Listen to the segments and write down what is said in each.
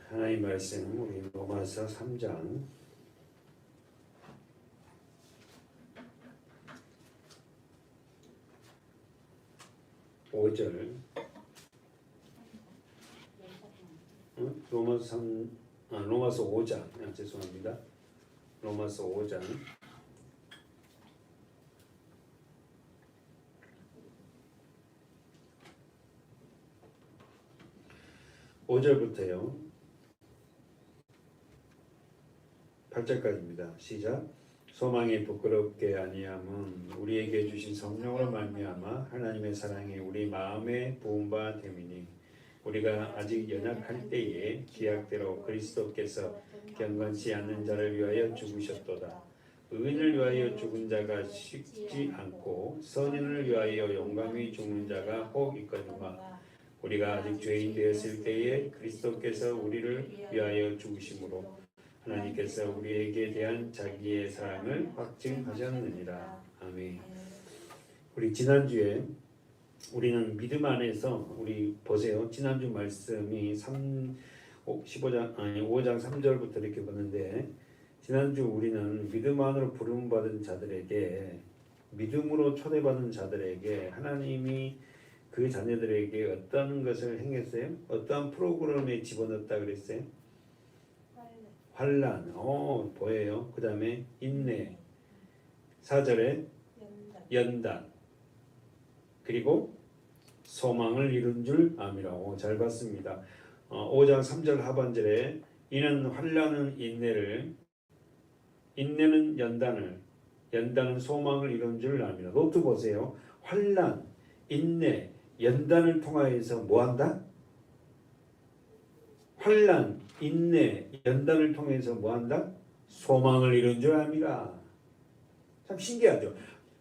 하나님 말씀 우리 로마서 3장 5절 로마서 5장 죄송합니다. 로마서 5장 5절부터요 8절까지입니다. 시작. 소망이 부끄럽게 아니함은 우리에게 주신 성령으로 말미암아 하나님의 사랑이 우리 마음에 부은 바 됨이니 우리가 아직 연약할 때에 기약대로 그리스도께서 경건치 않는 자를 위하여 죽으셨도다. 의인을 위하여 죽은 자가 쉽지 않고 선인을 위하여 용감히 죽는 자가 혹 있거니와 우리가 아직 죄인 되었을 때에 그리스도께서 우리를 위하여 죽으심으로 하나님께서 우리에게 대한 자기의 사랑을 확증하셨느니라. 아멘. 우리 지난주에 우리는 믿음 안에서 우리 보세요. 지난주 말씀이 5장 3절부터 이렇게 보는데 지난주 우리는 믿음 안으로 부름받은 자들에게 믿음으로 초대받은 자들에게 하나님이 그 자녀들에게 어떤 것을 행했어요? 어떤 프로그램에 집어넣었다 그랬어요? 환난, 보여요. 그 다음에 인내, 4절에 연단, 그리고 소망을 이룬 줄 아미라고. 잘 봤습니다. 5장 3절 하반절에 이는 환난은 인내를, 인내는 연단을, 연단은 소망을 이룬 줄 아미라. 노트 보세요. 환난, 인내, 연단을 통하여서 뭐한다? 환난, 인내, 연단을 통해서 뭐한다? 소망을 이룬 줄 압니다. 참 신기하죠.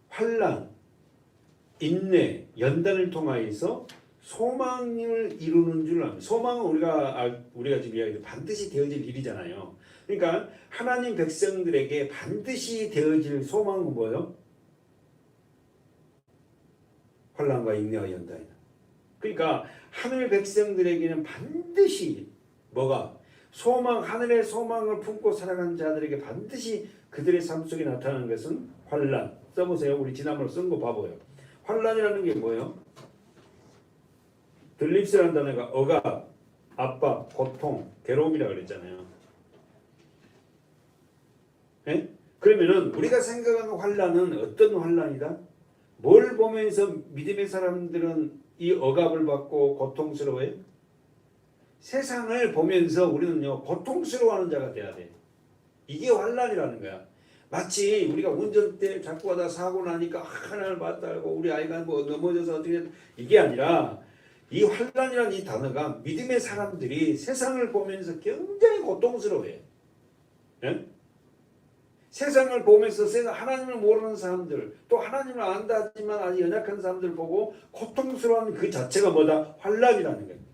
환난, 인내, 연단을 통하여서 소망을 이루는 줄 압니다. 소망은 우리가 지금 이야기해도 반드시 되어질 일이잖아요. 그러니까 하나님 백성들에게 반드시 되어질 소망은 뭐예요? 환난과 인내와 연단이다. 그러니까 하늘 백성들에게는 반드시 뭐가? 소망, 하늘의 소망을 품고 살아가는 자들에게 반드시 그들의 삶 속에 나타나는 것은 환난. 써보세요. 우리 지난번에 쓴 거 봐봐요. 환난이라는 게 뭐예요? 들립스라는 단어가 억압, 압박, 고통, 괴로움이라고 그랬잖아요. 네? 그러면은 우리가 생각하는 환난은 어떤 환난이다? 뭘 보면서 믿음의 사람들은 이 억압을 받고 고통스러워요? 세상을 보면서 우리는요 고통스러워하는 자가 돼야 돼. 이게 환난이라는 거야. 마치 우리가 운전대 자꾸 하다 사고 나니까 하나를 맞다고 우리 아이가 뭐 넘어져서 어떻게 이게 아니라 이 환난이라는 이 단어가 믿음의 사람들이 세상을 보면서 굉장히 고통스러워해. 예? 세상을 보면서 하나님을 모르는 사람들 또 하나님을 안다 하지만 아주 연약한 사람들 보고 고통스러워하는 그 자체가 뭐다? 환난이라는 거예요.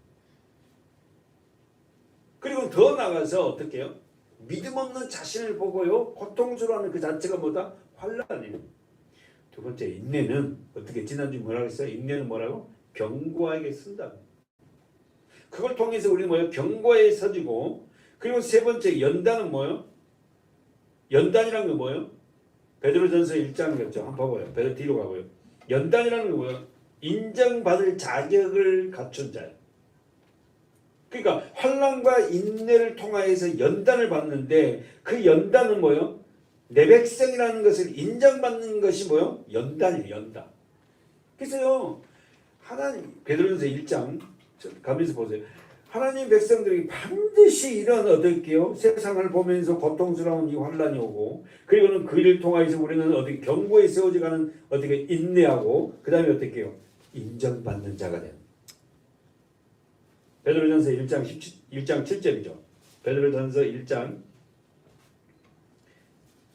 그리고 더 나가서 어떻게 해요? 믿음 없는 자신을 보고요 고통스러워하는 그 자체가 뭐다? 환난이에요. 두 번째 인내는 어떻게 지난주 뭐라고 했어요? 인내는 뭐라고? 견고하게 쓴다. 그걸 통해서 우리는 뭐예요? 견고하게 서지고 그리고 세 번째 연단은 뭐예요? 연단이라는 건 뭐예요? 베드로전서 1장이었죠. 한번 봐봐요. 베드로 뒤로 가고요. 연단이라는 건 뭐예요? 인정받을 자격을 갖춘 자예요. 그러니까 환난과 인내를 통하여서 연단을 받는데 그 연단은 뭐예요? 내 백성이라는 것을 인정받는 것이 뭐예요? 연단이에요. 연단. 그래서요. 하나님 베드로전서 1장 가면서 보세요. 하나님 백성들이 반드시 이런 어떨게요? 세상을 보면서 고통스러운 이 환난이 오고 그리고는 그 일을 통하여서 우리는 어떻게 견고히 세워져가는 어떻게 인내하고 그 다음에 어떻게요? 인정받는 자가 돼요. 베드로전서 1장 7절이죠. 베드로전서 1장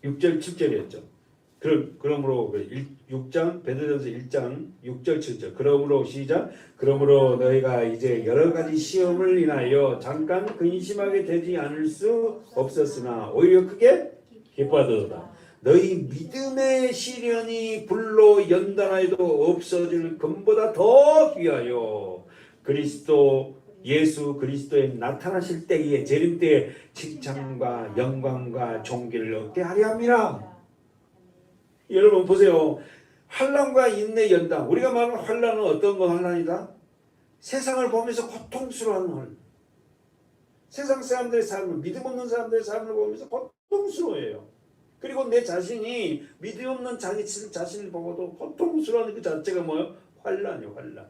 6절 7절이었죠. 그러므로 6장 베드로전서 1장 6절 7절 그러므로 시작 그러므로 너희가 이제 여러 가지 시험을 인하여 잠깐 근심하게 되지 않을 수 없었으나 오히려 크게 기뻐하도다. 너희 믿음의 시련이 불로 연단하여도 없어질 금보다 더 귀하여 그리스도 예수 그리스도에 나타나실 때에 재림 때에 칭찬과 영광과 존귀를 얻게 하려 함이라. 여러분 보세요. 환난과 인내 연단. 우리가 말하는 환난은 어떤 거 환난이다? 세상을 보면서 고통스러워하는 환난. 세상 사람들의 삶을, 믿음 없는 사람들의 삶을 보면서 고통스러워해요. 그리고 내 자신이 믿음 없는 자신을 보고도 고통스러워하는 그 자체가 뭐예요? 환난이에요. 환난.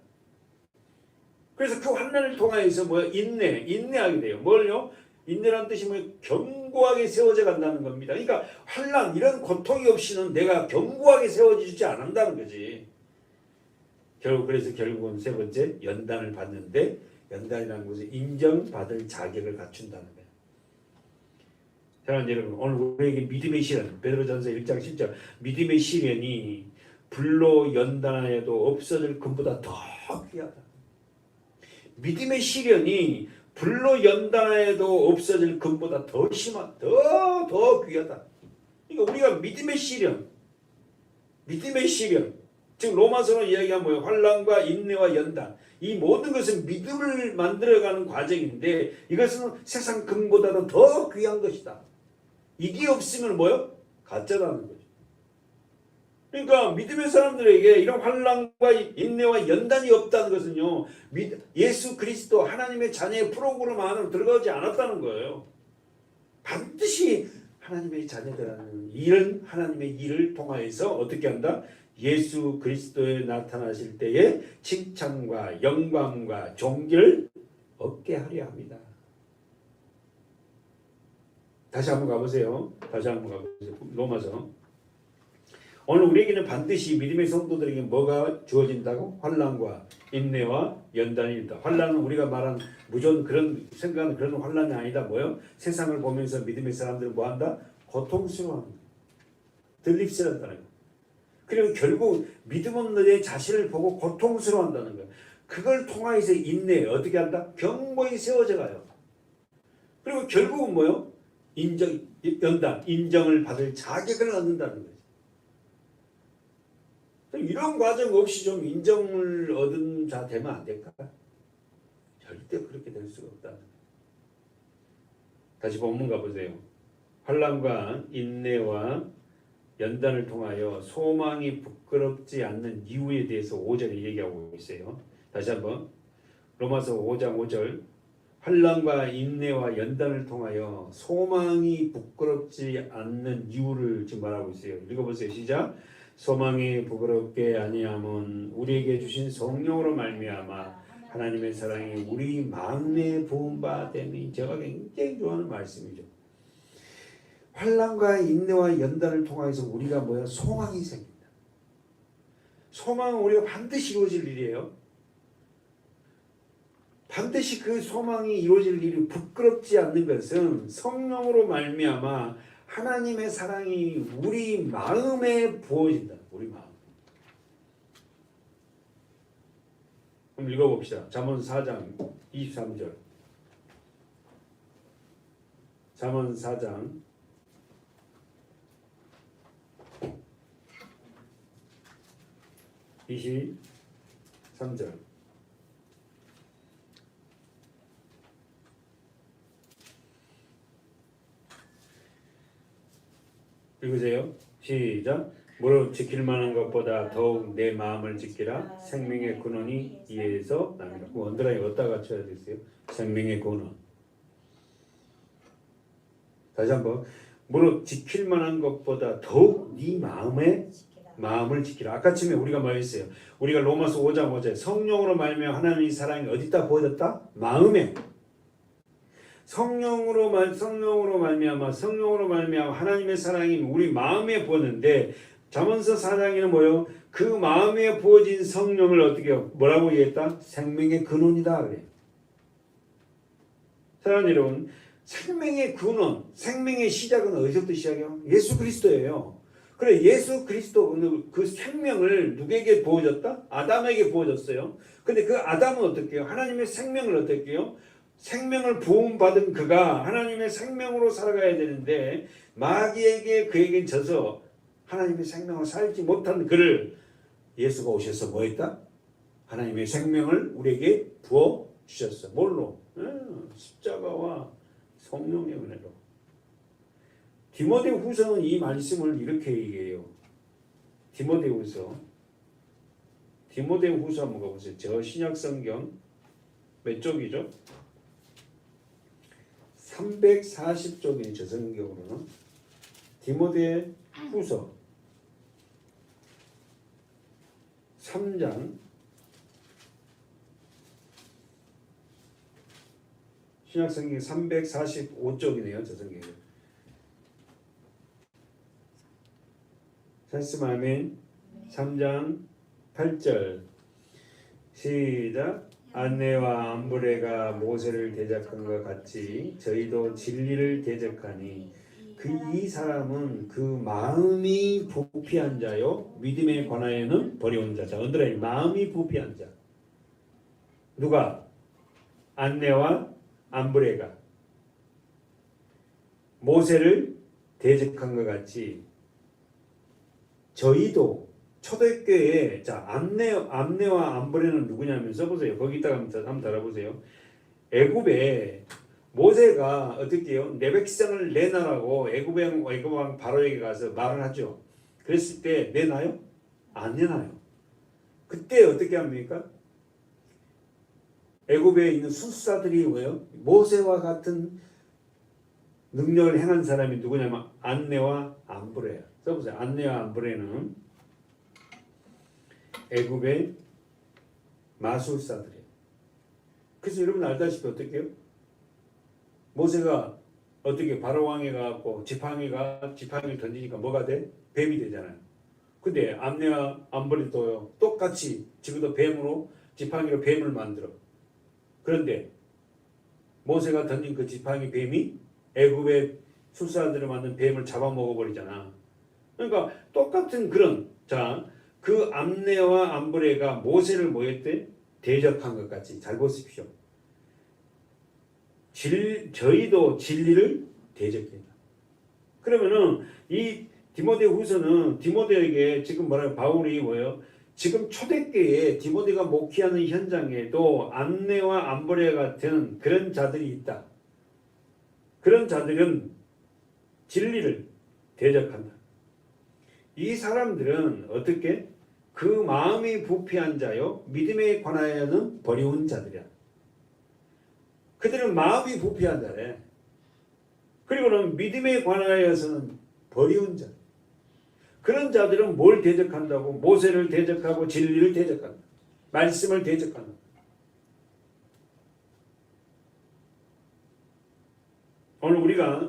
그래서 그 환난을 통하여서 뭐예요? 인내하게 돼요. 뭘요? 인내라는 뜻이 뭐예요? 견고하게 세워져 간다는 겁니다. 그러니까 환난, 이런 고통이 없이는 내가 견고하게 세워지지 않는다는 거지. 그래서 결국은 세 번째, 연단을 받는데, 연단이라는 것은 인정받을 자격을 갖춘다는 거예요. 사랑하는 여러분, 오늘 우리에게 믿음의 시련, 베드로전서 1장 10절, 믿음의 시련이 불로 연단하여도 없어질 금보다 더 귀하다. 믿음의 시련이 불로 연단하여도 없어질 금보다 더 심한, 더 귀하다. 그러니까 우리가 믿음의 시련, 지금 로마서로 이야기한 뭐예요? 환난과 인내와 연단. 이 모든 것은 믿음을 만들어가는 과정인데 이것은 세상 금보다도 더 귀한 것이다. 이게 없으면 뭐예요? 가짜라는 거죠. 그러니까 믿음의 사람들에게 이런 환난과 인내와 연단이 없다는 것은요, 예수 그리스도 하나님의 자녀의 프로그램 안으로 들어가지 않았다는 거예요. 반드시 하나님의 자녀들은 이런 하나님의 일을 통하여서 어떻게 한다? 예수 그리스도에 나타나실 때에 칭찬과 영광과 존귀를 얻게 하려 합니다. 다시 한번 가보세요. 로마서. 오늘 우리에게는 반드시 믿음의 성도들에게 뭐가 주어진다고? 환난과 인내와 연단이 있다. 환난은 우리가 말한 무조건 그런 생각하는 그런 환난이 아니다. 뭐요? 세상을 보면서 믿음의 사람들은 뭐한다? 고통스러워한다. 들립스럽다는 거예요. 그리고 결국 믿음 없는 내 자신을 보고 고통스러워한다는 거예요. 그걸 통하여서 인내 어떻게 한다? 견고히 세워져 가요. 그리고 결국은 뭐요? 인정을 받을 자격을 얻는다는 거예요. 이런 과정 없이 좀 인정을 얻은 자 되면 안 될까? 절대 그렇게 될 수가 없다. 다시 본문 가보세요. 환난과 인내와 연단을 통하여 소망이 부끄럽지 않는 이유에 대해서 5절에 얘기하고 있어요. 다시 한번 로마서 5장 5절, 환난과 인내와 연단을 통하여 소망이 부끄럽지 않는 이유를 지금 말하고 있어요. 읽어보세요. 시작. 소망이 부끄럽게 아니함은 우리에게 주신 성령으로 말미암아 하나님의 사랑이 우리 마음에 부은 바 됨이. 제가 굉장히 좋아하는 말씀이죠. 환난과 인내와 연단을 통해서 우리가 뭐야? 소망이 생긴다. 소망은 우리가 반드시 이루어질 일이에요. 반드시 그 소망이 이루어질 일이 부끄럽지 않는 것은 성령으로 말미암아 하나님의 사랑이 우리 마음에 부어진다. 우리 마음. 그럼 읽어봅시다. 잠언 4장 23절. 잠언 4장 23절. 읽으세요. 시작. 무릇 지킬 만한 것보다 더욱 내 마음을 지키라. 생명의 근원이 이에서 납니다. 언더라인 어디다가 쳐야 되겠어요? 생명의 근원. 다시 한번. 무릇 지킬 만한 것보다 더욱 네 마음을 지키라. 아까 처음에 우리가 뭐 했어요? 우리가 로마서 5장 5절 성령으로 말미암아 하나님의 사랑이 어디다 부어졌다? 마음에. 성령으로 말미암아 하나님의 사랑이 우리 마음에 부었는데 잠언서 4장에는 뭐요? 그 마음에 부어진 성령을 어떻게 해요? 뭐라고 얘기했다? 생명의 근원이다 그래요. 사랑하는 여러분, 생명의 근원, 생명의 시작은 어디서부터 시작해요? 예수 그리스도예요. 그래, 예수 그리스도 그 생명을 누구에게 부어졌다? 아담에게 부어졌어요. 근데 그 아담은 어떻게 해요? 하나님의 생명을 어떻게 해요? 생명을 부음받은 그가 하나님의 생명으로 살아가야 되는데 마귀에게 그에게 져서 하나님의 생명을 살지 못한 그를 예수가 오셔서 뭐 했다? 하나님의 생명을 우리에게 부어 주셨어. 뭘로? 십자가와 성령의 은혜로. 디모데후서는 이 말씀을 이렇게 얘기해요. 디모데후서 한번 가보세요. 저 신약성경 몇 쪽이죠? 340쪽이 저 성경으로는 디모데후서 3장 신약성경 345쪽이네요. 저 성경이. 말씀 아멘. 3장 8절 시작. 안네와 암브레가 모세를 대적한 것 같이 저희도 진리를 대적하니 그 이 사람은 그 마음이 부패한 자요 믿음에 관하여는 버려온 자. 자, 언더라인 마음이 부패한 자. 누가? 안네와 암브레가 모세를 대적한 것 같이 저희도 초대교회에 자 암네와 암브레는 누구냐면 써보세요. 거기다가 한번 달아보세요. 애굽에 모세가 어떻게 해요? 내 백성을 내놔라고 애굽 왕 바로에게 가서 말을 하죠. 그랬을 때 내놔요? 안 내놔요. 그때 어떻게 합니까? 애굽에 있는 술사들이 뭐예요? 모세와 같은 능력을 행한 사람이 누구냐면 안네와 암브레야. 써보세요. 안네와 암브레는 애굽의 마술사들이에요. 그래서 여러분 알다시피 어떻게 해요? 모세가 어떻게 바로 왕에 가고 지팡이를 던지니까 뭐가 돼? 뱀이 되잖아요. 근데 암네와 암브레도요 똑같이 지금도 뱀으로 지팡이로 뱀을 만들어. 그런데 모세가 던진 그 지팡이 뱀이 애굽의 술사들을 만든 뱀을 잡아먹어 버리잖아. 그러니까 똑같은 그런 그 암네와 암브레가 모세를 뭐했대? 대적한 것 같이. 잘 보십시오. 저희도 진리를 대적합니다. 그러면은 이 디모데후서는 디모데에게 지금 뭐라고 바울이 뭐예요? 지금 초대교회에 디모데가 목회하는 현장에도 안네와 암브레 같은 그런 자들이 있다. 그런 자들은 진리를 대적한다. 이 사람들은 어떻게? 그 마음이 부패한 자요 믿음에 관하여는 버려온 자들이야. 그들은 마음이 부패한 자래. 그리고는 믿음에 관하여서는 버려온 자. 그런 자들은 뭘 대적한다고? 모세를 대적하고 진리를 대적한다. 말씀을 대적한다. 오늘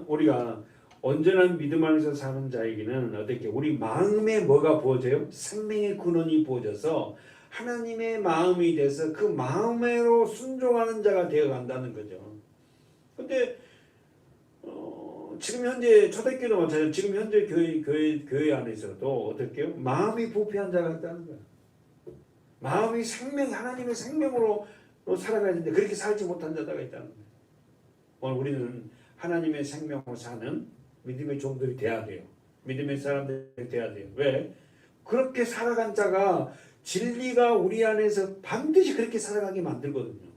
우리가 온전한 믿음 안에서 사는 자에게는 어떻게 우리 마음에 뭐가 부어져요? 생명의 근원이 부어져서 하나님의 마음이 돼서 그 마음으로 순종하는 자가 되어간다는 거죠. 근데 지금 현재 초대교회도 마찬가지로 지금 현재 교회 안에서도 어떻게 해요? 마음이 부패한 자가 있다는 거예요. 마음이 하나님의 생명으로 살아가야 되는데 그렇게 살지 못한 자가 있다는 거예요. 오늘 우리는 하나님의 생명으로 사는 믿음의 종들이 돼야 돼요. 믿음의 사람들이 돼야 돼요. 왜? 그렇게 살아간 자가 진리가 우리 안에서 반드시 그렇게 살아가게 만들거든요.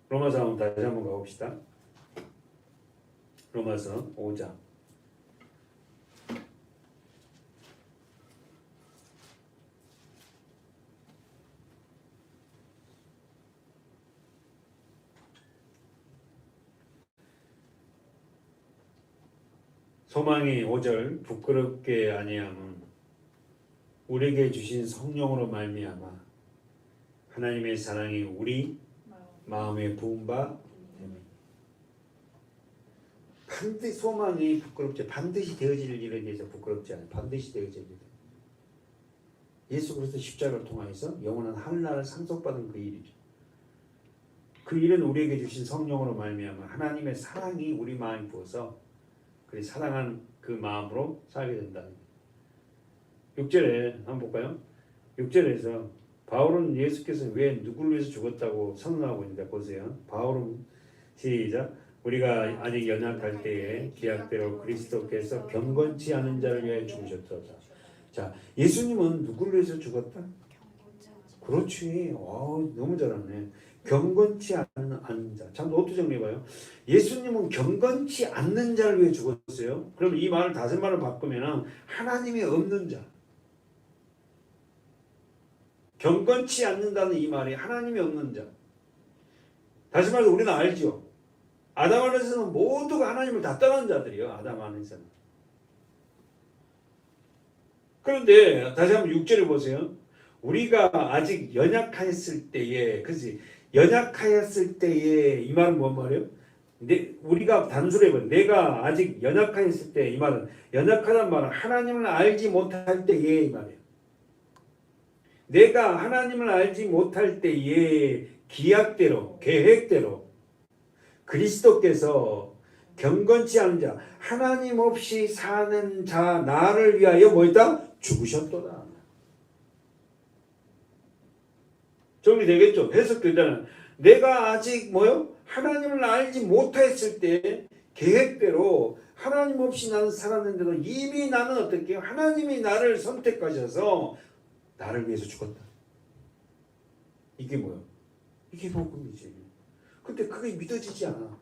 로마서 다시 한번 가봅시다. 로마서 5장. 소망이 5절 부끄럽게 아니함은 우리에게 주신 성령으로 말미암아 하나님의 사랑이 우리 마음에 부은 바 반드시 소망이 부끄럽지 반드시 되어질 일에 대해서 부끄럽지 않아요. 반드시 되어질 일. 예수 그리스도 십자가를 통해서 영원한 하늘나라를 상속받은 그 일이죠. 그 일은 우리에게 주신 성령으로 말미암아 하나님의 사랑이 우리 마음에 부어서 그 사랑하는 그 마음으로 살게 된다는 거예요. 6절에 한번 볼까요? 6절에서 바울은 예수께서 왜 누구를 위해서 죽었다고 선언하고 있는데 보세요. 바울은 시작. 우리가 아직 연약할 때에 기약대로 그리스도께서 경건치 않은 자를 위하여 죽으셨도다. 자, 예수님은 누구를 위해서 죽었다? 그렇지. 너무 잘하네. 경건치 않는 자. 참 노트 정리해봐요. 예수님은 경건치 않는 자를 위해 죽었어요. 그럼 이 말을 다섯 말을 바꾸면 하나님이 없는 자. 경건치 않는다는 이 말이 하나님이 없는 자. 다시 말해서 우리는 알죠. 아담 안에서는 모두가 하나님을 다 떠난 자들이요. 아담 안에서는. 그런데 다시 한번 6절을 보세요. 우리가 아직 연약하였을 때에, 그렇지? 연약하였을 때에 이 말은 뭔 말이에요? 우리가 단수로 해봐요. 내가 아직 연약하였을 때 이 말은 연약하다는 말은 하나님을 알지 못할 때에 이 말이에요. 내가 하나님을 알지 못할 때에 기약대로 계획대로 그리스도께서 경건치 않은 자 하나님 없이 사는 자 나를 위하여 뭐였다? 죽으셨도다. 정리되겠죠? 해석되잖아요. 내가 아직 뭐요? 하나님을 알지 못했을 때 계획대로 하나님 없이 나는 살았는데도 이미 나는 어떻게 하나님이 나를 선택하셔서 나를 위해서 죽었다. 이게 뭐야? 이게 복음이지. 근데 그게 믿어지지 않아.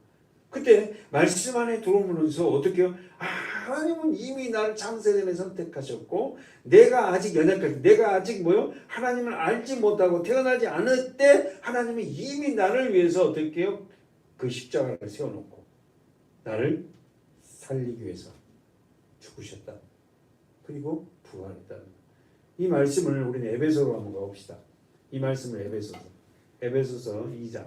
그때 말씀 안에 들어오면서 어떻게 해요? 하나님은 이미 나를 창세전에 선택하셨고 내가 아직 연약할 때 내가 아직 뭐요? 하나님을 알지 못하고 태어나지 않을 때 하나님이 이미 나를 위해서 어떻게 해요? 그 십자가를 세워놓고 나를 살리기 위해서 죽으셨다. 그리고 부활했다. 이 말씀을 우리는 에베소로 한번 가봅시다. 이 말씀을 에베소서 2장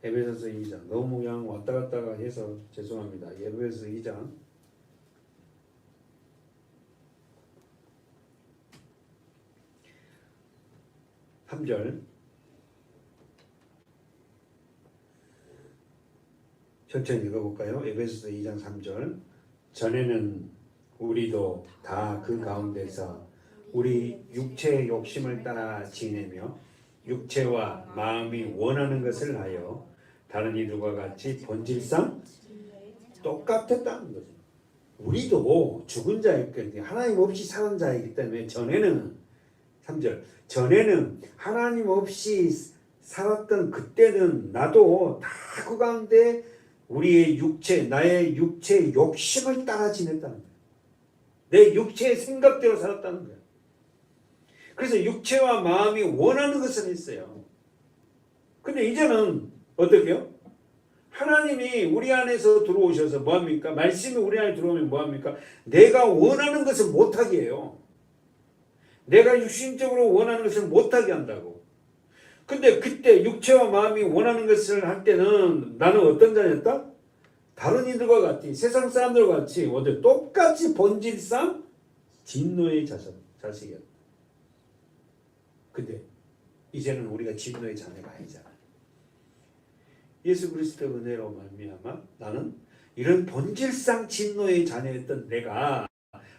에베소서 2장 너무 그냥 왔다 갔다 해서 죄송합니다. 에베소서 2장 3절 천천히 읽어볼까요? 에베소서 2장 3절 전에는 우리도 다 그 가운데서 우리 육체의 욕심을 따라 지내며 육체와 마음이 원하는 것을 하여 다른 이들과 같이 본질상 똑같았다는 거죠. 우리도 죽은 자였거든요. 하나님 없이 사는 자이기 때문에 전에는 3절 전에는 하나님 없이 살았던 그때는 나도 다 그 가운데 우리의 육체 나의 육체의 욕심을 따라 지냈다는 거예요. 내 육체의 생각대로 살았다는 거예요. 그래서 육체와 마음이 원하는 것은 있어요. 근데 이제는 어떻게 해요? 하나님이 우리 안에서 들어오셔서 뭐합니까? 말씀이 우리 안에 들어오면 뭐합니까? 내가 원하는 것을 못하게 해요. 내가 육신적으로 원하는 것을 못하게 한다고. 근데 그때 육체와 마음이 원하는 것을 할 때는 나는 어떤 자였다? 다른 이들과 같이 세상 사람들과 같이 똑같이 본질상 진노의 자식이었다. 근데 이제는 우리가 진노의 자녀가 아니잖아. 예수 그리스도의 은혜로 말미암아 나는 이런 본질상 진노의 자녀였던 내가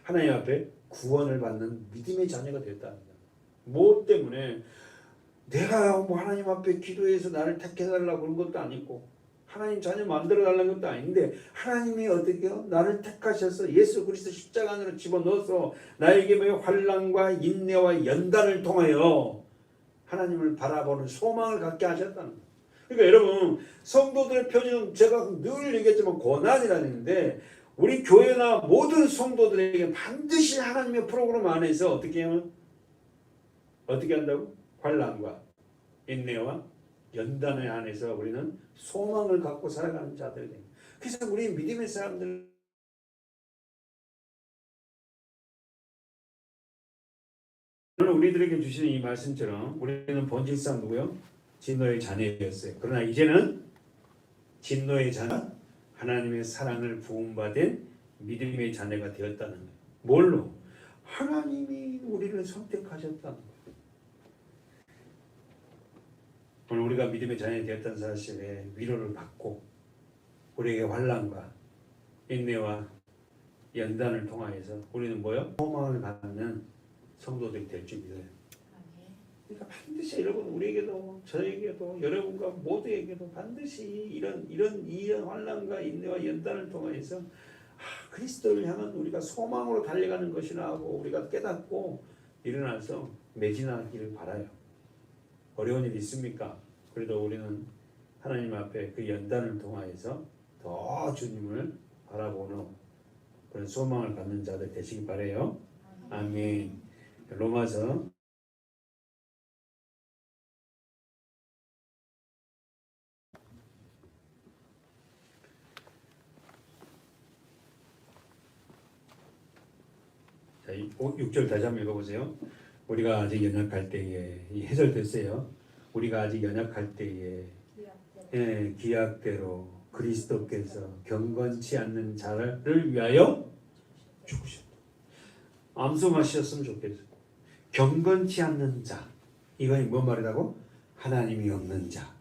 하나님 앞에 구원을 받는 믿음의 자녀가 됐다는 거야. 뭐 때문에 내가 뭐 하나님 앞에 기도해서 나를 택해달라고 그런 것도 아니고 하나님 자녀 만들어달라는 것도 아닌데 하나님이 어떻게 해요? 나를 택하셔서 예수 그리스도 십자가 안으로 집어넣어서 나에게 환난과 인내와 연단을 통하여 하나님을 바라보는 소망을 갖게 하셨다는 거예요. 그러니까 여러분 성도들의 표준 제가 늘 얘기했지만 고난이라는데 우리 교회나 모든 성도들에게 반드시 하나님의 프로그램 안에서 어떻게 하면 어떻게 한다고? 환난과 인내와 연단에 안에서 우리는 소망을 갖고 살아가는 자들이 됩니다. 그래서 우리 믿음의 사람들 오늘 우리들에게 주시는 이 말씀처럼 우리는 본질상 누구요? 진노의 자녀였어요. 그러나 이제는 진노의 자녀 하나님의 사랑을 부음받은 믿음의 자녀가 되었다는 거예요. 뭘로? 하나님이 우리를 선택하셨다는 거예요. 오늘 우리가 믿음의 자녀이 되었다는 사실에 위로를 받고 우리에게 환난과 인내와 연단을 통하여서 우리는 뭐요? 소망을 갖는 성도들이 될 줄 믿어요. 그러니까 반드시 여러분 우리에게도 저에게도 여러분과 모두에게도 반드시 이런 환난과 인내와 연단을 통해서 그리스도를 향한 우리가 소망으로 달려가는 것이라 하고 우리가 깨닫고 일어나서 매진하기를 바라요. 어려운 일 있습니까? 그래도 우리는 하나님 앞에 그 연단을 통하여서 더 주님을 바라보는 그런 소망을 갖는 자들 되시기 바라요. 아멘. 로마서 자, 6절 다시 한번 읽어보세요. 우리가 아직 연약할 때에 이 해설 됐어요. 우리가 아직 연약할 때에 기약대로 그리스도께서 경건치 않는 자를 위하여 죽으셨다. 암송하셨으면 좋겠어요. 경건치 않는 자. 이건 뭔 말이라고? 하나님이 없는 자.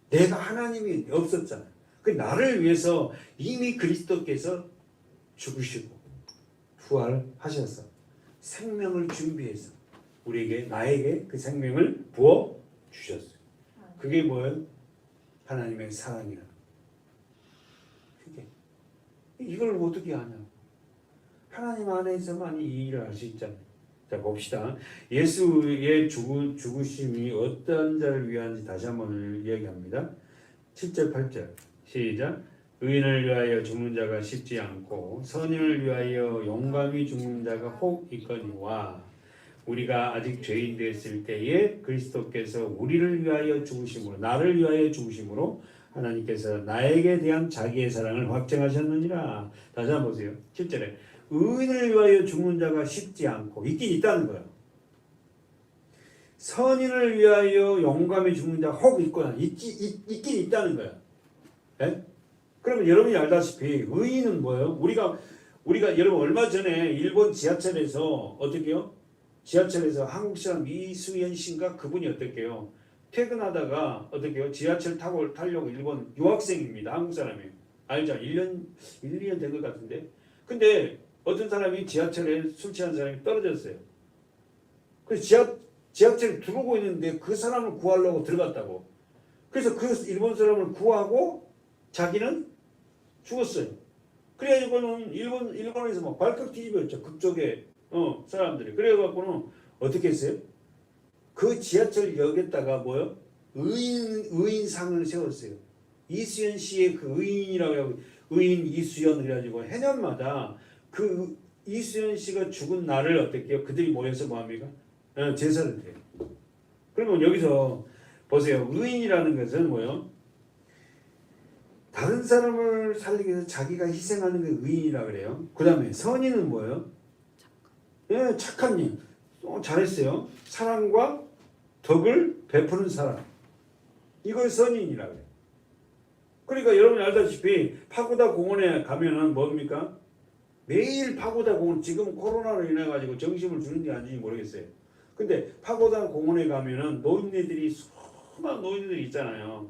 내가 하나님이 없었잖아요. 그 나를 위해서 이미 그리스도께서 죽으시고 부활하셔서 생명을 준비해서 우리에게 나에게 그 생명을 부어 주셨어요. 그게 뭐예요? 하나님의 사랑이라. 그게 이걸 어떻게 하냐? 하나님 안에서만 이 일을 할 수 있잖아요. 자 봅시다. 예수의 죽으심이 어떤 자를 위한지 다시 한번 이야기합니다. 7절 8절 시작. 의인을 위하여 죽는 자가 쉽지 않고 선인을 위하여 용감히 죽는 자가 혹 있거니와 우리가 아직 죄인 되었을 때에 그리스도께서 우리를 위하여 죽으심으로 나를 위하여 죽으심으로 하나님께서 나에게 대한 자기의 사랑을 확증하셨느니라. 다시 한번 보세요. 7절에 의인을 위하여 죽는 자가 쉽지 않고 있긴 있다는 거예요. 선인을 위하여 용감히 죽는 자가 혹 있거나 있긴 있다는 거예요. 네? 그러면 여러분이 알다시피 의인은 뭐예요? 우리가 여러분 얼마 전에 일본 지하철에서 어떻게요? 지하철에서 한국 사람 이수연 씨인가 그분이 어떻게요? 퇴근하다가 어떻게요? 지하철 타려고 일본 유학생입니다. 한국 사람이에요. 알죠? 1년 2년 된 것 같은데. 근데 어떤 사람이 지하철에 술 취한 사람이 떨어졌어요. 그래서 지하철에 들어오고 있는데 그 사람을 구하려고 들어갔다고. 그래서 그 일본 사람을 구하고 자기는 죽었어요. 그래가지고는 일본에서 막 발칵 뒤집어졌죠. 그쪽에 사람들이. 그래갖고는 어떻게 했어요? 그 지하철역에다가 뭐요? 의인상을 세웠어요. 이수연 씨의 그 의인이라고 하고 의인 이수연 그래가지고 해년마다 그 이수연 씨가 죽은 날을 어떻게 해요? 그들이 모여서 뭐합니까? 제사를 드려요. 그러면 여기서 보세요. 의인이라는 것은 뭐요? 다른 사람을 살리기 위해서 자기가 희생하는 게 의인이라 그래요. 그 다음에 선인은 뭐예요? 예, 착한 일. 잘했어요. 사랑과 덕을 베푸는 사람. 이걸 선인이라 그래요. 그러니까 여러분이 알다시피 파고다 공원에 가면은 뭡니까? 매일 파고다 공원, 지금 코로나로 인해 가지고 정심을 주는지 아닌지 모르겠어요. 근데 파고다 공원에 가면은 노인네들이 수많은 노인들이 있잖아요.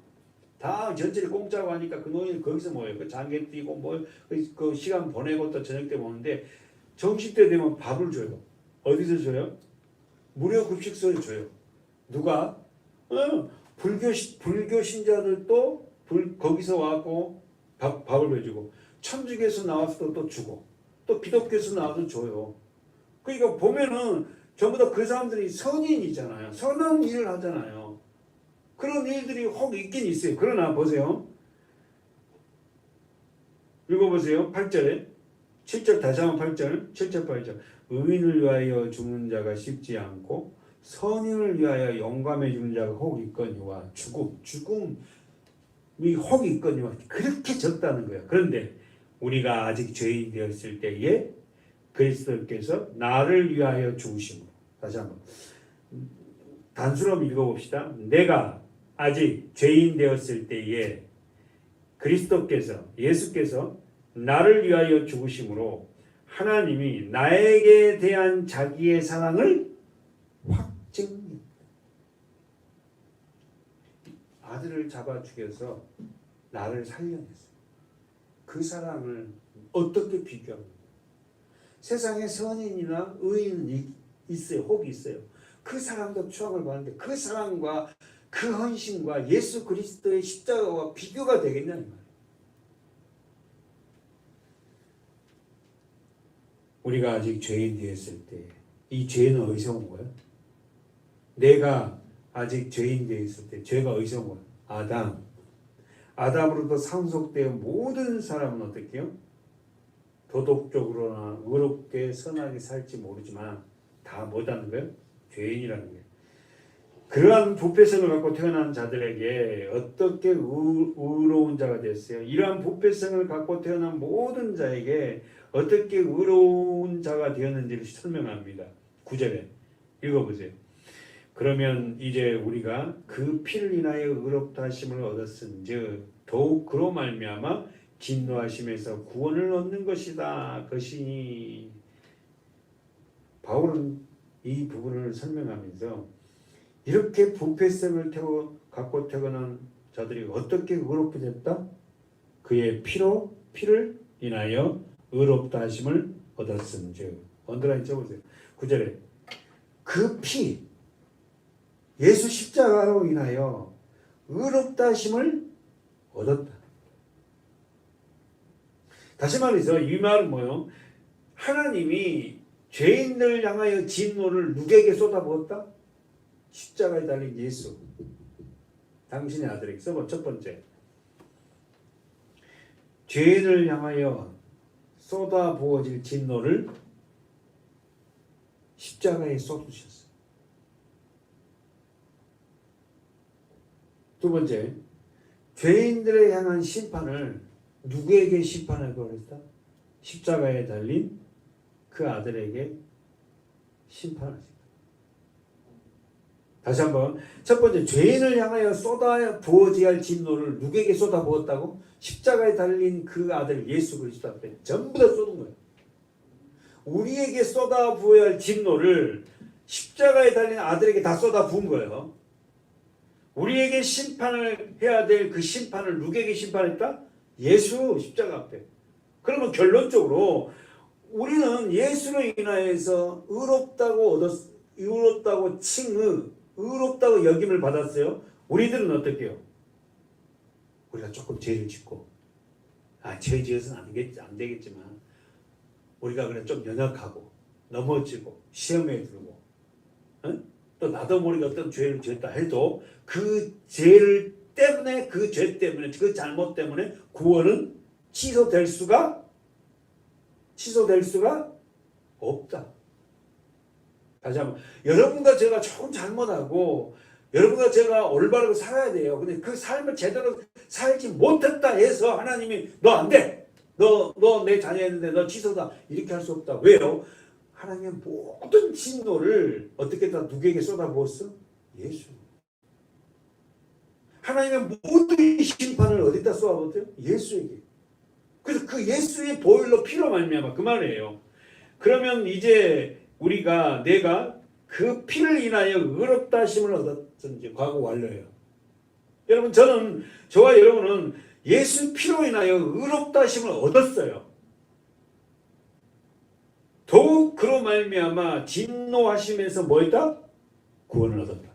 다 전체를 공짜고 하니까 그 노인이 거기서 모여요. 그 장개 뛰고 그 시간 보내고 또 저녁 때 오는데 점심 때 되면 밥을 줘요. 어디서 줘요? 무료 급식소에 줘요. 누가? 불교 신자들도 거기서 와갖고 밥을 해주고 천주교에서 나와서 또 주고 또 기독교에서 나와서 줘요. 그러니까 보면은 전부 다 그 사람들이 선인이잖아요. 선한 일을 하잖아요. 그런 일들이 혹 있긴 있어요. 그러나 보세요. 읽어보세요. 8절에 7절 다시 한번 8절 7절 8절 의인을 위하여 죽는 자가 쉽지 않고 선인을 위하여 용감해 죽는 자가 혹 있거니와 죽음이 혹 있거니와 그렇게 적다는 거예요. 그런데 우리가 아직 죄인 되었을 때에 그리스도께서 나를 위하여 죽으심으로 다시 한번 단수로 읽어봅시다. 내가 아직 죄인 되었을 때에 예수께서 나를 위하여 죽으심으로 하나님이 나에게 대한 자기의 사랑을 확증. 아들을 잡아 죽여서 나를 살려냈어요. 그 사랑을 어떻게 비교합니까? 세상에 선인이나 의인이 있어요. 혹이 있어요. 그 사랑도 추앙을 받는데 그 사랑과 그 헌신과 예수 그리스도의 십자가와 비교가 되겠냐 이 말이에요. 우리가 아직 죄인 되었을 때 이 죄는 어디서 온 거예요? 내가 아직 죄인 되어 있을 때 죄가 어디서 온 거야? 아담으로부터 상속되어 모든 사람은 어떻게 해요? 도덕적으로나 의롭게 선하게 살지 모르지만 다 뭐라는 거예요? 죄인이라는 거예요. 그러한 부패성을 갖고 태어난 자들에게 어떻게 의로운 자가 됐어요? 이러한 부패성을 갖고 태어난 모든 자에게 어떻게 의로운 자가 되었는지를 설명합니다. 9절에 읽어보세요. 그러면 이제 우리가 그 피를 인하여 의롭다 하심을 얻었은즉 더욱 그로 말미암아 진노하심에서 구원을 얻는 것이다. 것이니 바울은 이 부분을 설명하면서 이렇게 부패성을 갖고 태어난 자들이 어떻게 의롭게 됐다? 그의 피를 인하여 의롭다 하심을 얻었은즉. 언더라인 쳐보세요. 9절에 그 피, 예수 십자가로 인하여 의롭다 하심을 얻었다. 다시 말해서 이 말은 뭐예요? 하나님이 죄인들 향하여 진노를 누구에게 쏟아부었다? 십자가에 달린 예수, 당신의 아들에게. 써봐. 첫 번째, 죄인을 향하여 쏟아부어질 진노를 십자가에 쏟으셨어요. 두 번째, 죄인들에 향한 심판을 누구에게 심판할 거랬다? 십자가에 달린 그 아들에게 심판하셨다. 다시 한번. 첫 번째, 죄인을 향하여 쏟아 부어져야 할 진노를 누구에게 쏟아 부었다고? 십자가에 달린 그 아들 예수 그리스도 앞에 전부 다 쏟은 거예요. 우리에게 쏟아 부어야 할 진노를 십자가에 달린 아들에게 다 쏟아 부은 거예요. 우리에게 심판을 해야 될 그 심판을 누구에게 심판했다? 예수 십자가 앞에. 그러면 결론적으로 우리는 예수로 인하여서 의롭다고 의롭다고 여김을 받았어요. 우리들은 어떻게 해요? 우리가 조금 죄를 짓고 죄 지어서는 안 되겠지만 우리가 그래 좀 연약하고 넘어지고 시험에 들고 또 나도 모르게 어떤 죄를 지었다 해도 그 죄를 때문에 그 죄 때문에 그 잘못 때문에 구원은 취소될 수가 없다. 다시 한번, 여러분과 제가 조금 잘못하고 여러분과 제가 올바르게 살아야 돼요. 근데 그 삶을 제대로 살지 못했다 해서 하나님이 너 안 돼. 너 내 자녀였는데 너 취소다. 이렇게 할 수 없다. 왜요? 하나님의 모든 진노를 어떻게 다 누구에게 쏟아부었어? 예수. 하나님의 모든 심판을 어디다 쏟아부었어요? 예수에게. 그래서 그 예수의 보혈로 피로 말미암아 그 말이에요. 그러면 이제 내가 그 피를 인하여 의롭다 하심을 얻었든지 과거 완료예요. 여러분 저와 여러분은 예수 피로 인하여 의롭다 하심을 얻었어요. 더욱 그로 말미암아 진노하심에서 뭐였다? 구원을 얻었다.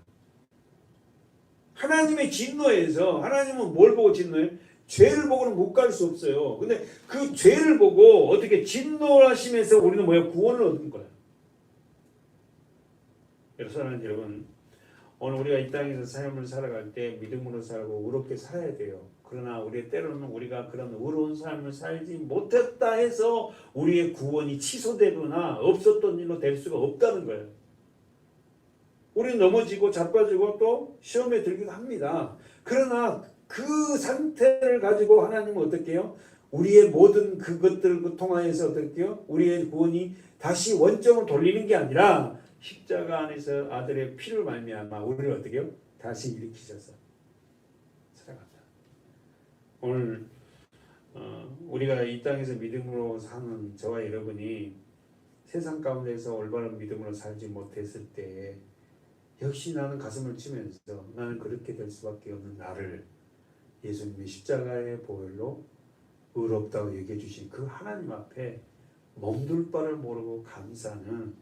하나님의 진노에서 하나님은 뭘 보고 진노해요? 죄를 보고는 못 갈 수 없어요. 근데 그 죄를 보고 어떻게 진노하심에서 우리는 뭐야? 구원을 얻은 거야. 사랑하는 여러분, 오늘 우리가 이 땅에서 삶을 살아갈 때 믿음으로 살고 의롭게 살아야 돼요. 그러나 때로는 우리가 그런 의로운 삶을 살지 못했다 해서 우리의 구원이 취소되거나 없었던 일로 될 수가 없다는 거예요. 우리는 넘어지고 자빠지고 또 시험에 들기도 합니다. 그러나 그 상태를 가지고 하나님은 어떻게 해요? 우리의 모든 그것들을 통하여서 어떻게 해요? 우리의 구원이 다시 원점을 돌리는 게 아니라 십자가 안에서 아들의 피를 말미암아 우리를 어떻게 해요? 다시 일으키셔서 살아간다. 오늘 우리가 이 땅에서 믿음으로 사는 저와 여러분이 세상 가운데서 올바른 믿음으로 살지 못했을 때 역시 나는 가슴을 치면서 나는 그렇게 될 수밖에 없는 나를 예수님의 십자가의 보혈로 의롭다고 얘기해 주신 그 하나님 앞에 몸둘 바를 모르고 감사하는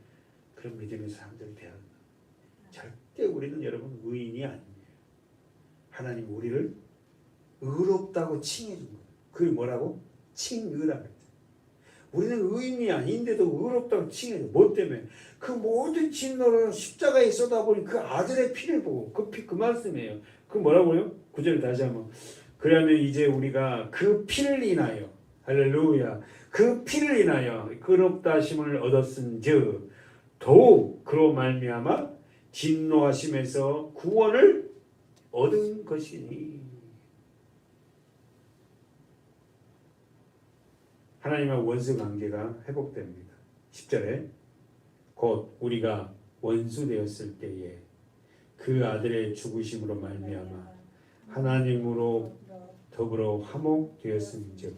그런 믿음의 사람들이 되어야 한다. 절대 우리는 여러분 의인이 아닙니다. 하나님 우리를 의롭다고 칭해 준 거예요. 그게 뭐라고? 칭의라고 했죠. 우리는 의인이 아닌데도 의롭다고 칭해요. 뭐 때문에? 그 모든 진노를 십자가에 쏟아버린 그 아들의 피를 보고 그 말씀이에요. 그 뭐라고요? 9절 다시 한번. 그러면 이제 우리가 그 피를 인하여 할렐루야 그 피를 인하여 의롭다 하심을 얻었은즉 더욱 그로 말미암아 진노하심에서 구원을 얻은 것이니. 하나님과 원수 관계가 회복됩니다. 10절에 곧 우리가 원수 되었을 때에 그 아들의 죽으심으로 말미암아 하나님으로 더불어 화목되었음즉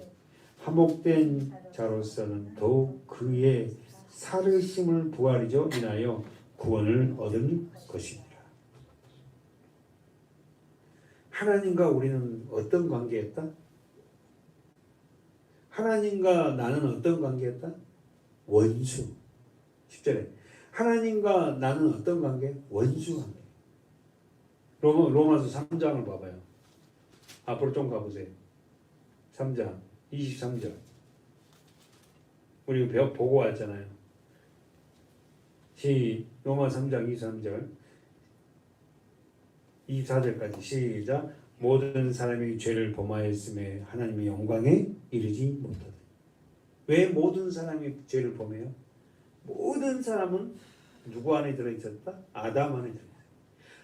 화목된 자로서는 더욱 그의 살으심을 부활이죠 인하여 구원을 얻은 것입니다. 하나님과 우리는 어떤 관계였다? 하나님과 나는 어떤 관계였다? 원수. 10절에 하나님과 나는 어떤 관계? 원수 관계. 로마서 3장을 봐봐요. 앞으로 좀 가보세요. 3장 23절. 우리 보고 왔잖아요. 로마 3장 23절 24절까지 시작. 모든 사람이 죄를 범하였음에 하나님의 영광에 이르지 못하다. 왜 모든 사람이 죄를 범해요? 모든 사람은 누구 안에 들어있었다? 아담 안에 들어있어요.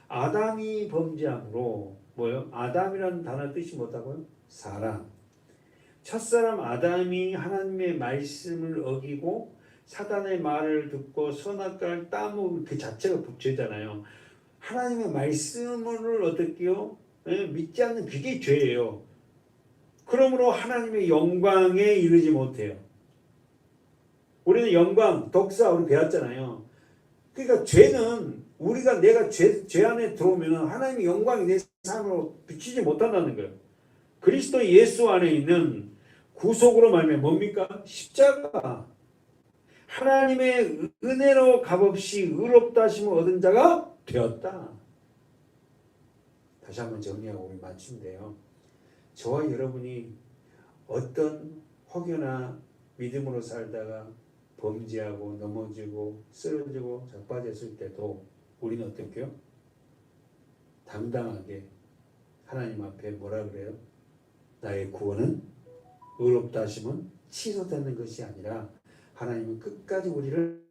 아담이 범죄함으로 뭐요? 아담이라는 단어 뜻이 뭐다고요? 사람. 첫사람 아담이 하나님의 말씀을 어기고 사단의 말을 듣고 선악과를 따먹은 그 자체가 죄잖아요. 하나님의 말씀을 어떻게요? 믿지 않는 그게 죄예요. 그러므로 하나님의 영광에 이르지 못해요. 우리는 영광, 독사 우리 배웠잖아요. 그러니까 죄는 내가 죄 안에 들어오면 하나님의 영광이 내 삶으로 비치지 못한다는 거예요. 그리스도 예수 안에 있는 구속으로 말하면 뭡니까? 십자가. 하나님의 은혜로 값없이 의롭다 하심을 얻은 자가 되었다. 다시 한번 정리하고 우리 마치는데요. 저와 여러분이 어떤 혹여나 믿음으로 살다가 범죄하고 넘어지고 쓰러지고 자빠졌을 때도 우리는 어떻게요? 당당하게 하나님 앞에 뭐라 그래요? 나의 구원은 의롭다 하심은 취소되는 것이 아니라 하나님은 끝까지 우리를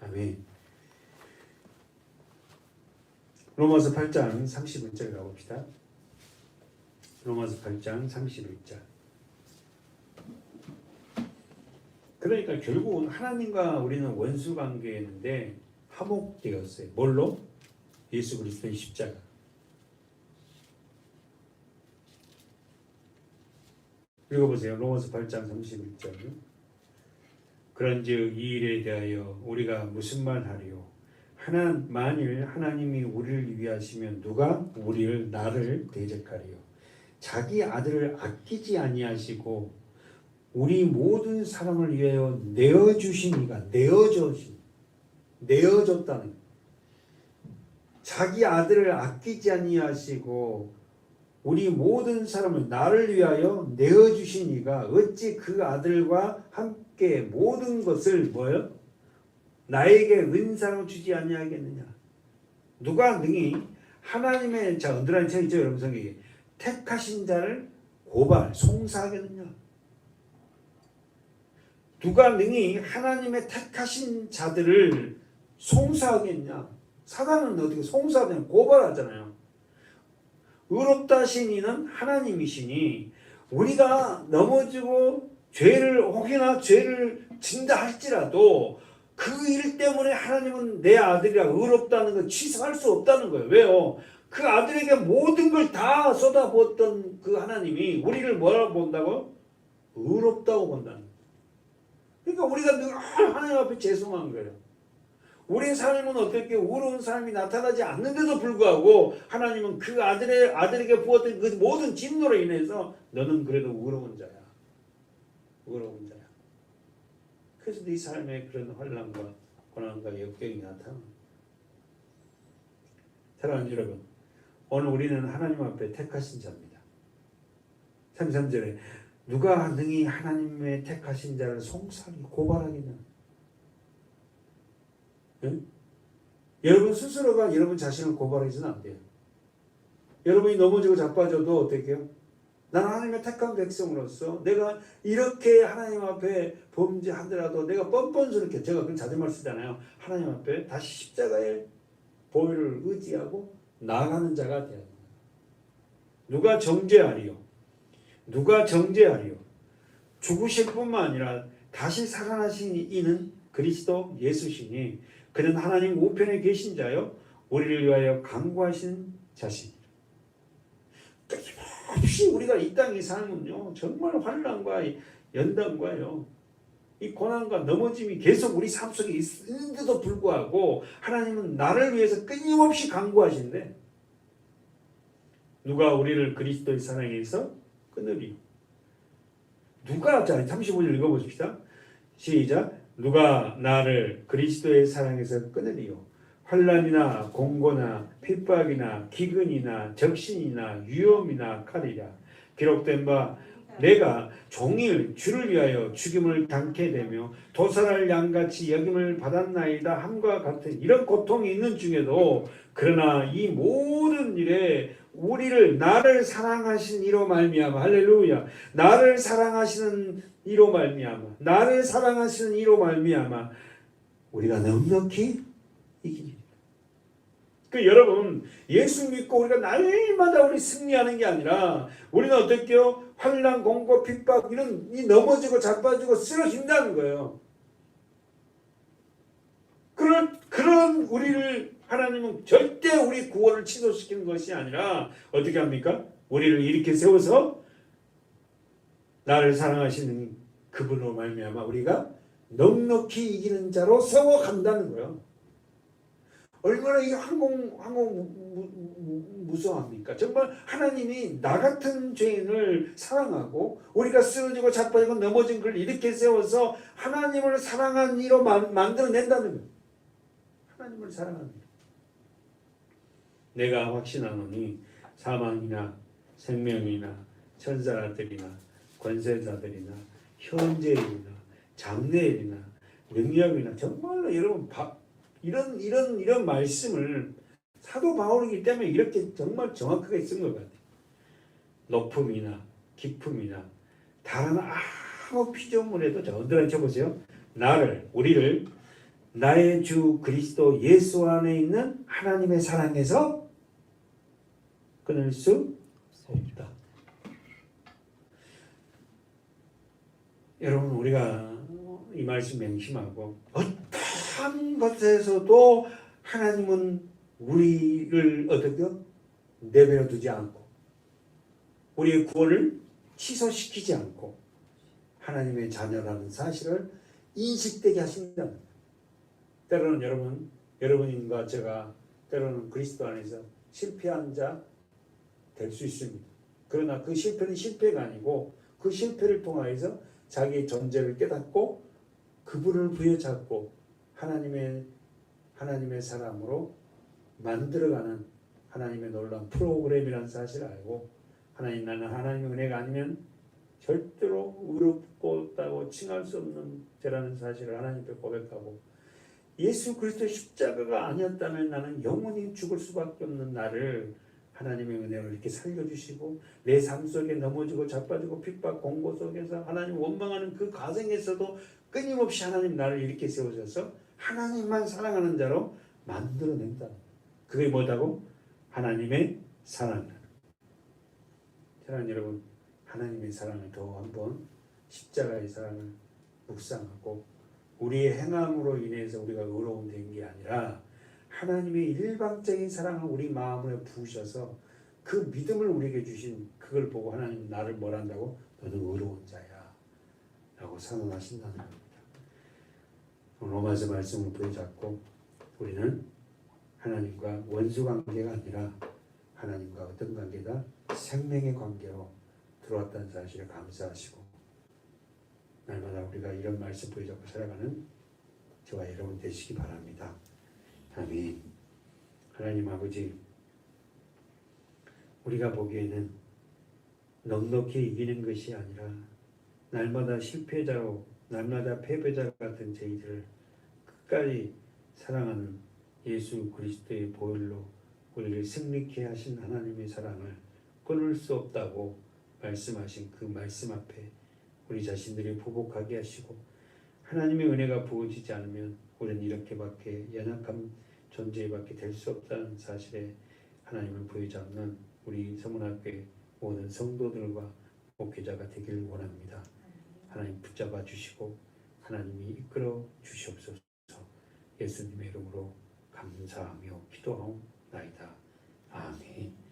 아멘. 로마서 8장 31절 가봅시다. 로마서 8장 31절. 그러니까 결국은 하나님과 우리는 원수 관계였는데 화목되었어요. 뭘로? 예수 그리스도의 십자가. 읽어보세요. 로마서 8장 31절. 그런즉 이 일에 대하여 우리가 무슨 말 하리요? 만일 하나님이 우리를 위하시면 누가 나를 대적하리요? 자기 아들을 아끼지 아니하시고 우리 모든 사람을 위하여 내어주신 이가 내어줬다는 자기 아들을 아끼지 아니하시고 우리 모든 사람을 나를 위하여 내어주신 이가 어찌 그 아들과 함께 모든 것을 뭐요? 나에게 은사로 주지 아니하겠느냐? 누가 능히 하나님의 언더라인 쳐 있죠 여러분 성경에 택하신 자를 송사하겠느냐? 누가 능히 하나님의 택하신 자들을 송사하겠냐? 사단은 어떻게 송사하면 고발하잖아요. 의롭다 하신 이는 하나님이시니 우리가 넘어지고 혹여나 죄를 진다 할지라도 그 일 때문에 하나님은 내 아들이라 의롭다는 걸 취소할 수 없다는 거예요. 왜요? 그 아들에게 모든 걸 다 쏟아부었던 그 하나님이 우리를 뭐라고 본다고? 의롭다고 본다는 거예요. 그러니까 우리가 늘 하나님 앞에 죄송한 거예요. 우리의 삶은 어떻게 의로운 삶이 나타나지 않는데도 불구하고 하나님은 그 아들에게 부었던 그 모든 진노로 인해서 너는 그래도 의로운 자야. 의로운 자야. 그래서 네 삶에 그런 환난과 고난과 역경이 나타납니다. 사랑하는 여러분, 오늘 우리는 하나님 앞에 택하신 자입니다. 33절에 누가 능히 하나님의 택하신 자를 송사하기 고발하겠나? 예? 여러분 스스로가 여러분 자신을 고발해서는 안 돼요. 여러분이 넘어지고 자빠져도 어떻게 해요? 나는 하나님의 택한 백성으로서 내가 이렇게 하나님 앞에 범죄하더라도 내가 뻔뻔스럽게, 제가 그런 자제말 쓰잖아요. 하나님 앞에 다시 십자가의 보혈을 의지하고 나아가는 자가 되어야 합니다. 누가 정죄하리요? 누가 정죄하리요? 죽으실 뿐만 아니라 다시 살아나신 이는 그리스도 예수시니 그는 하나님 우편에 계신 자요 우리를 위하여 간구하신 자신이라. 끊임없이 우리가 이 땅의 삶은요 정말 환난과 연단과요 이 고난과 넘어짐이 계속 우리 삶 속에 있는데도 불구하고 하나님은 나를 위해서 끊임없이 간구하신대. 누가 우리를 그리스도의 사랑에서 끊으리? 누가, 자 35절 읽어보십시다. 시작. 누가 나를 그리스도의 사랑에서 끊으리요? 환난이나 공고나 핍박이나 기근이나 적신이나 위험이나 칼이라. 기록된 바 내가 종일 주를 위하여 죽임을 당케 되며 도살할 양같이 여김을 받았나이다 함과 같은 이런 고통이 있는 중에도 그러나 이 모든 일에 우리를 나를 사랑하신 이로 말미암아 할렐루야 나를 사랑하시는 이로 말미암아 나를 사랑하시는 이로 말미암아 우리가 넉넉히 이기니. 그 여러분 예수 믿고 우리가 날마다 우리 승리하는 게 아니라 우리는 어떻게요? 환난, 공고, 핍박 이런 이 넘어지고 자빠지고 쓰러진다는 거예요. 그런 우리를 하나님은 절대 우리 구원을 취소시키는 것이 아니라 어떻게 합니까? 우리를 이렇게 세워서 나를 사랑하시는 그분으로 말미암아 우리가 넉넉히 이기는 자로 세워간다는 거예요. 얼마나 이 항공 무서워합니까? 정말 하나님이 나 같은 죄인을 사랑하고 우리가 쓰러지고 자빠지고 넘어진 그를 이렇게 세워서 하나님을 사랑한 이로 만들어낸다는 거예요. 하나님을 사랑하는 일. 내가 확신하노니 사망이나 생명이나 천사들이나 권세자들이나 현재일이나 장래일이나 능력이나 정말로 여러분 이런 말씀을 사도 바울이기 때문에 이렇게 정말 정확하게 쓴 것 같아요. 높음이나 깊음이나 다른 아무 피조물에도 저들한테 쳐보세요. 우리를 나의 주 그리스도 예수 안에 있는 하나님의 사랑에서 끊을 수 없다. 여러분 우리가 이 말씀 명심하고 어떠한 것에서도 하나님은 우리를 어떻게 내버려 두지 않고 우리의 구원을 취소시키지 않고 하나님의 자녀라는 사실을 인식되게 하신다는 거예요. 때로는 여러분과 제가 때로는 그리스도 안에서 실패한 자 될 수 있습니다. 그러나 그 실패는 실패가 아니고 그 실패를 통하여서 자기의 존재를 깨닫고 그분을 부여잡고 하나님의 사람으로 만들어가는 하나님의 놀라운 프로그램이라는 사실을 알고 나는 하나님의 은혜가 아니면 절대로 의롭다고 칭할 수 없는 죄라는 사실을 하나님 앞에 고백하고 예수 그리스도의 십자가가 아니었다면 나는 영원히 죽을 수밖에 없는 나를 하나님의 은혜로 이렇게 살려주시고 내 삶 속에 넘어지고 자빠지고 핍박 공고 속에서 하나님 원망하는 그 과정에서도 끊임없이 하나님 나를 이렇게 세우셔서 하나님만 사랑하는 자로 만들어낸다. 그게 뭐다고? 하나님의 사랑이다. 사랑하는 여러분 하나님의 사랑을 더 한번 십자가의 사랑을 묵상하고 우리의 행함으로 인해서 우리가 의로움 된 게 아니라 하나님의 일방적인 사랑을 우리 마음에 부으셔서 그 믿음을 우리에게 주신 그걸 보고 하나님 나를 뭐란다고? 너는 의로운 자야 라고 선언하신다는 겁니다. 로마서 말씀을 부여잡고 우리는 하나님과 원수 관계가 아니라 하나님과 어떤 관계다? 생명의 관계로 들어왔다는 사실을 감사하시고 날마다 우리가 이런 말씀 부여잡고 살아가는 저와 여러분 되시기 바랍니다. 아멘. 하나님 아버지 우리가 보기에는 넉넉히 이기는 것이 아니라 날마다 실패자로 날마다 패배자 같은 저희들을 끝까지 사랑하는 예수 그리스도의 보혈로 우리를 승리케 하신 하나님의 사랑을 끊을 수 없다고 말씀하신 그 말씀 앞에 우리 자신들이 보복하게 하시고 하나님의 은혜가 부어지지 않으면 우리는 이렇게밖에 연약한 존재밖에 될 수 없다는 사실에 하나님을 보여잡는 우리 서문학교의 모든 성도들과 목회자가 되기를 원합니다. 하나님 붙잡아 주시고 하나님이 이끌어 주시옵소서. 예수님의 이름으로 감사하며 기도하옵나이다. 아멘.